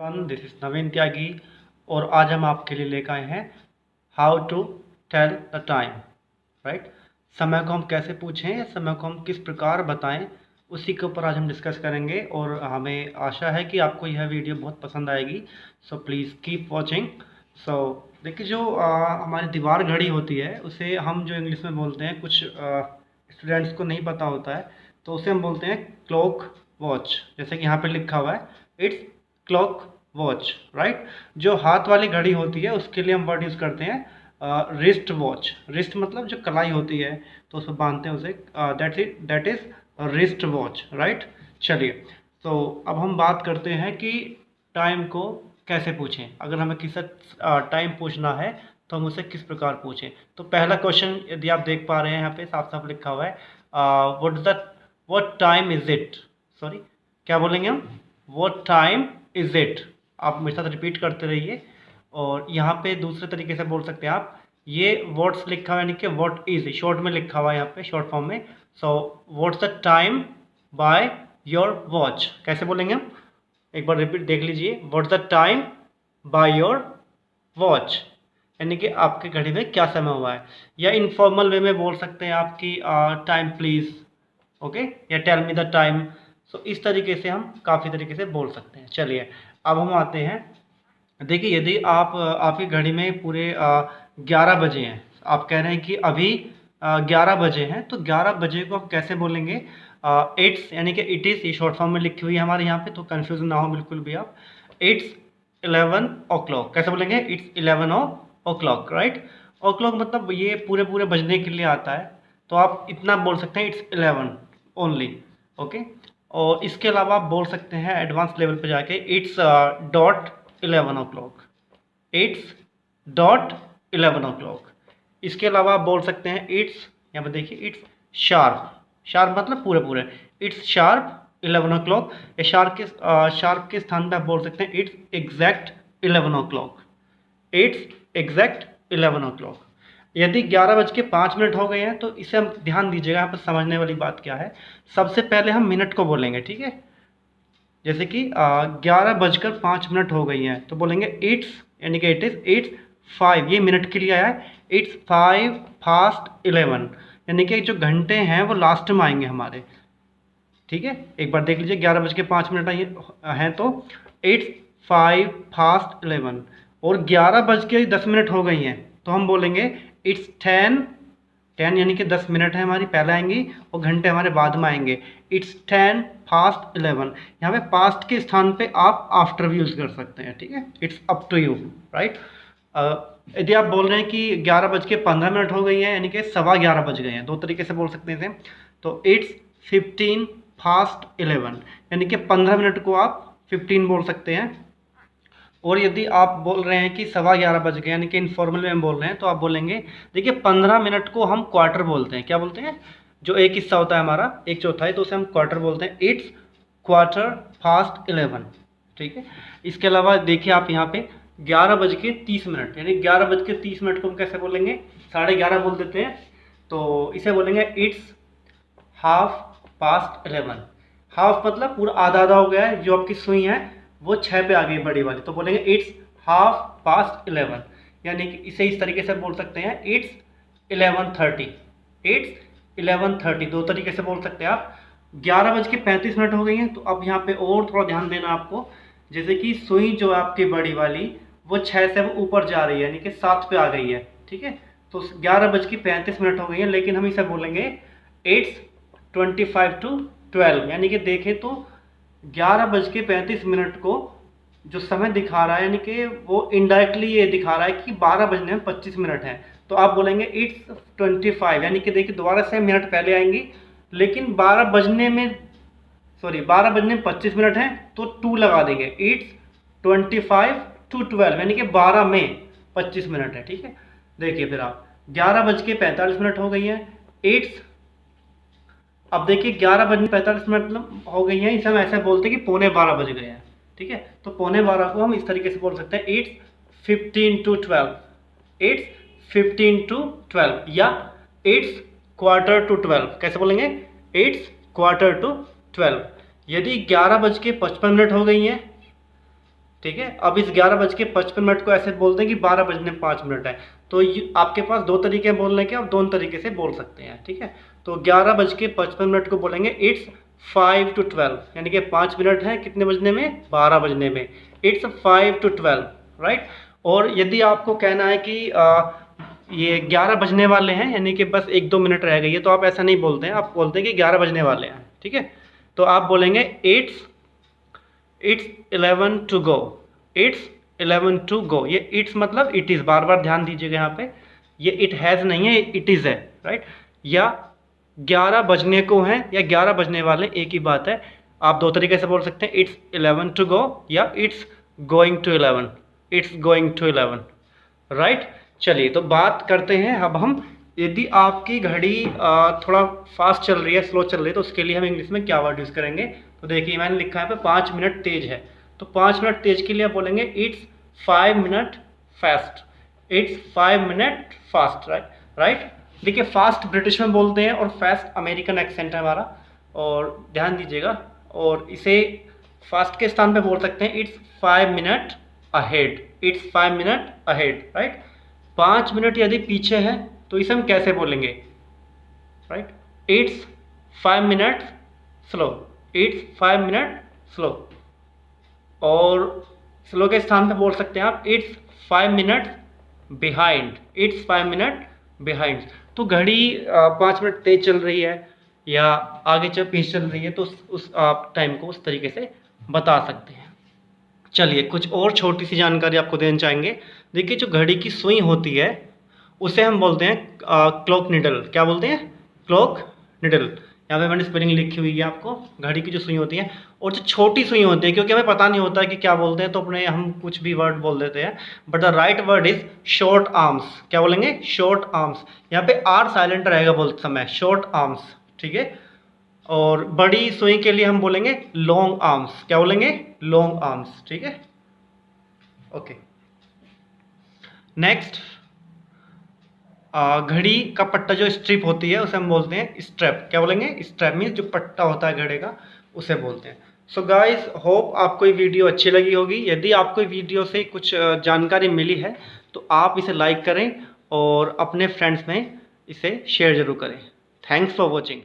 This is नवीन त्यागी और आज हम आपके लिए लेकर आए हैं how to tell the time. Right, समय को हम कैसे पूछें, समय को हम किस प्रकार बताएं, उसी के ऊपर आज हम डिस्कस करेंगे और हमें आशा है कि आपको यह वीडियो बहुत पसंद आएगी। So please keep watching. So देखिए, जो हमारी दीवार घड़ी होती है उसे हम जो इंग्लिश में बोलते हैं, कुछ स्टूडेंट्स को नहीं पता होता है, तो उसे हम बोलते हैं क्लॉक वॉच। जैसे कि यहाँ पे लिखा हुआ है, इट्स क्लॉक वॉच। राइट, जो हाथ वाली घड़ी होती है उसके लिए हम वर्ड यूज़ करते हैं रिस्ट वॉच। रिस्ट मतलब जो कलाई होती है तो उसको बांधते हैं, उसे that is wrist watch. Right, चलिए तो अब हम बात करते हैं कि टाइम को कैसे पूछें। अगर हमें किसी टाइम पूछना है तो हम उसे किस प्रकार पूछें। तो पहला क्वेश्चन यदि आप देख पा रहे हैं, यहाँ पे साफ साफ लिखा हुआ है what time is it. Sorry, क्या बोलेंगे हम? What time is it. आप मेरे साथ रिपीट करते रहिए। और यहाँ पे दूसरे तरीके से बोल सकते हैं आप, ये वर्ड्स लिखा हुआ है, यानी कि व्हाट इज शॉर्ट में लिखा हुआ है यहाँ पे, शॉर्ट फॉर्म में। So what's the time by your watch, कैसे बोलेंगे हम? एक बार रिपीट देख लीजिए, what's the time by your watch, यानी कि आपके घड़ी में क्या समय हुआ है। या इनफॉर्मल वे में बोल सकते हैं आपकी टाइम प्लीज, ओके, या टेल मी द टाइम। सो इस तरीके से हम काफ़ी तरीके से बोल सकते हैं। चलिए अब हम आते हैं, देखिए यदि आपकी घड़ी में पूरे 11 बजे हैं, आप कह रहे हैं कि अभी 11 बजे हैं, तो 11 बजे को आप कैसे बोलेंगे? इट्स, यानी कि इट इज़, ये शॉर्ट फॉर्म में लिखी हुई है हमारे यहाँ पे, तो कन्फ्यूजन ना हो बिल्कुल भी आप। इट्स 11 ओ क्लॉक, कैसे बोलेंगे? It's 11 o'clock. Right, o'clock मतलब ये पूरे पूरे बजने के लिए आता है, तो आप इतना बोल सकते हैं, इट्स 11 ओनली। ओके, और इसके अलावा आप बोल सकते हैं एडवांस लेवल पे जाके, it's dot 11 o'clock, it's dot 11 o'clock. इसके अलावा आप बोल सकते हैं इट्स, यहाँ पे देखिए, इट्स शार्प, शार्प मतलब पूरे पूरे, इट्स शार्प 11 ओ क्लॉक। या शार्प के स्थान पे आप बोल सकते हैं it's exact 11 o'clock, it's exact 11 o'clock. यदि 11:05 हो गए हैं तो इसे हम ध्यान दीजिएगा, यहाँ पर समझने वाली बात क्या है। सबसे पहले हम मिनट को बोलेंगे, ठीक है। जैसे कि 11:05 हो गई हैं तो बोलेंगे इट्स, यानी कि इट इज़, इट्स 5, ये मिनट के लिए आया है, इट्स 5 past 11, यानी कि जो घंटे हैं वो लास्ट में आएंगे हमारे, ठीक है। एक बार देख लीजिए, 11:05 हैं तो इट्स 5 past 11। और 11:10 हो गई हैं तो हम बोलेंगे इट्स 10 यानी कि 10 मिनट है हमारी पहले आएंगी और घंटे हमारे बाद में आएंगे, इट्स 10 past 11। यहाँ पे पास्ट के स्थान पे आप आफ्टर भी यूज़ कर सकते हैं, ठीक है। It's up to you. Right, यदि आप बोल रहे हैं कि 11:15 हो गई है, यानी कि 11:15 बज गए हैं, दो तरीके से बोल सकते हैं इसे। तो इट्स 15 past 11, यानी कि 15 मिनट को आप 15 बोल सकते हैं। और यदि आप बोल रहे हैं कि 11:15 बज गए, यानी कि इनफॉर्मल में हम बोल रहे हैं, तो आप बोलेंगे, देखिए 15 मिनट को हम क्वार्टर बोलते हैं। क्या बोलते हैं? जो एक हिस्सा होता है हमारा, एक चौथाई, तो उसे हम क्वार्टर बोलते हैं। इट्स क्वार्टर past 11, ठीक है। इसके अलावा देखिए आप यहाँ पे 11:30, यानी 11:30 को हम कैसे बोलेंगे? 11:30 बोल देते हैं, तो इसे बोलेंगे इट्स हाफ past 11। हाफ मतलब पूरा आधा आधा हो गया है, जो आपकी सुई है वो 6 पे आ गई बड़ी वाली, तो बोलेंगे इट्स हाफ past 11। यानी कि इसे इस तरीके से बोल सकते हैं, इट्स 11:30, इट्स 11:30, दो तरीके से बोल सकते हैं आप। 11:35 हो गई हैं, तो अब यहाँ पे और थोड़ा ध्यान देना आपको। जैसे कि सुई जो है आपकी बड़ी वाली वो 6 से ऊपर जा रही है, यानी कि 7 पे आ गई है, ठीक है। तो 11:35 हो गई है, लेकिन हम इसे बोलेंगे इट्स 25 to 12, यानी कि देखें तो 11:35 को जो समय दिखा रहा है, यानी कि वो इनडायरेक्टली ये दिखा रहा है कि 12 बजने में 25 मिनट हैं, तो आप बोलेंगे इट्स 25, यानी कि देखिए दोबारा से मिनट पहले आएंगी, लेकिन 12 बजने में 25 मिनट हैं तो 2 लगा देंगे, इट्स 25 to 12, यानी कि 12 में 25 मिनट है, ठीक है। देखिए फिर आप 11:45 हो गई है, इट्स, अब देखिए 11:45 मतलब हो गई है, इसे हम ऐसे बोलते हैं कि 11:45 बज गए हैं, ठीक है। तो 11:45 को हम इस तरीके से बोल सकते हैं, इट्स 15 to 12, इट्स 15 to 12, या इट्स क्वार्टर टू 12, कैसे बोलेंगे? It's quarter to 12। यदि 11:55 हो गई हैं ठीक है। अब इस 11:55 को ऐसे बोलते हैं कि 12:05 है। तो आपके पास दो तरीके बोलने के, आप दोनों तरीके से बोल सकते हैं, ठीक है। तो 11:55 को बोलेंगे इट्स 5 to 12, यानी कि 5 मिनट है कितने बजने में, 12 बजने में। It's 5 to 12, right. और यदि आपको कहना है कि ये 11 बजने वाले हैं, यानी कि बस 1-2 मिनट रह गई है, तो आप ऐसा नहीं बोलते हैं, आप बोलते हैं कि 11 बजने वाले हैं, ठीक है। तो आप बोलेंगे it's 11 to go, it's 11 to go। ये इट्स मतलब इट इज़, बार बार ध्यान दीजिएगा यहाँ पे, ये इट हैज़ नहीं है, इट इज़ है, राइट। या 11 बजने को हैं या 11 बजने वाले, एक ही बात है। आप दो तरीके से बोल सकते हैं, इट्स 11 to go या it's going to 11, it's going to 11, right. चलिए तो बात करते हैं अब हम, यदि आपकी घड़ी थोड़ा फास्ट चल रही है, स्लो चल रही है, तो उसके लिए हम इंग्लिश में क्या वर्ड यूज़ करेंगे। तो देखिए मैंने लिखा है पे 5 मिनट तेज है, तो 5 मिनट तेज के लिए आप बोलेंगे it's 5 minute fast, it's 5 minute fast, right. देखिए फास्ट ब्रिटिश में बोलते हैं और फास्ट अमेरिकन एक्सेंट है हमारा, और ध्यान दीजिएगा। और इसे फास्ट के स्थान पे बोल सकते हैं it's 5 minute ahead, it's 5 minute ahead, right. 5 minute यदि पीछे है तो इसे हम कैसे बोलेंगे, right. It's 5 minute slow, it's 5 minute slow. और स्लो के स्थान पे बोल सकते हैं आप it's 5 minute behind, it's 5 minute behind. तो घड़ी 5 मिनट तेज चल रही है या आगे चल पीछे चल रही है, तो उस आप टाइम को उस तरीके से बता सकते हैं। चलिए कुछ और छोटी सी जानकारी आपको देना चाहेंगे। देखिए जो घड़ी की सुई होती है उसे हम बोलते हैं क्लॉक निडल। क्या बोलते हैं, क्लॉक निडल। यहाँ पे मैंने स्पेलिंग लिखी हुई है आपको, घड़ी की जो सुई होती है। और जो छोटी सुई होती है, क्योंकि हमें पता नहीं होता है कि क्या बोलते हैं, तो अपने हम कुछ भी वर्ड बोल देते हैं, but the right word is short arms. क्या बोलेंगे, शॉर्ट आर्म्स। यहाँ पे आर साइलेंट रहेगा बोलते समय, शॉर्ट आर्म्स, ठीक है। और बड़ी सुई के लिए हम बोलेंगे लॉन्ग आर्म्स। क्या बोलेंगे, लॉन्ग आर्म्स, ठीक है। ओके नेक्स्ट, घड़ी का पट्टा जो स्ट्रिप होती है उसे हम बोलते हैं स्ट्रैप। क्या बोलेंगे, स्ट्रैप मीन्स जो पट्टा होता है घड़े का, उसे बोलते हैं। सो गाइस होप आपको ये वीडियो अच्छी लगी होगी। यदि आपको वीडियो से कुछ जानकारी मिली है तो आप इसे लाइक करें और अपने फ्रेंड्स में इसे शेयर जरूर करें। Thanks for watching.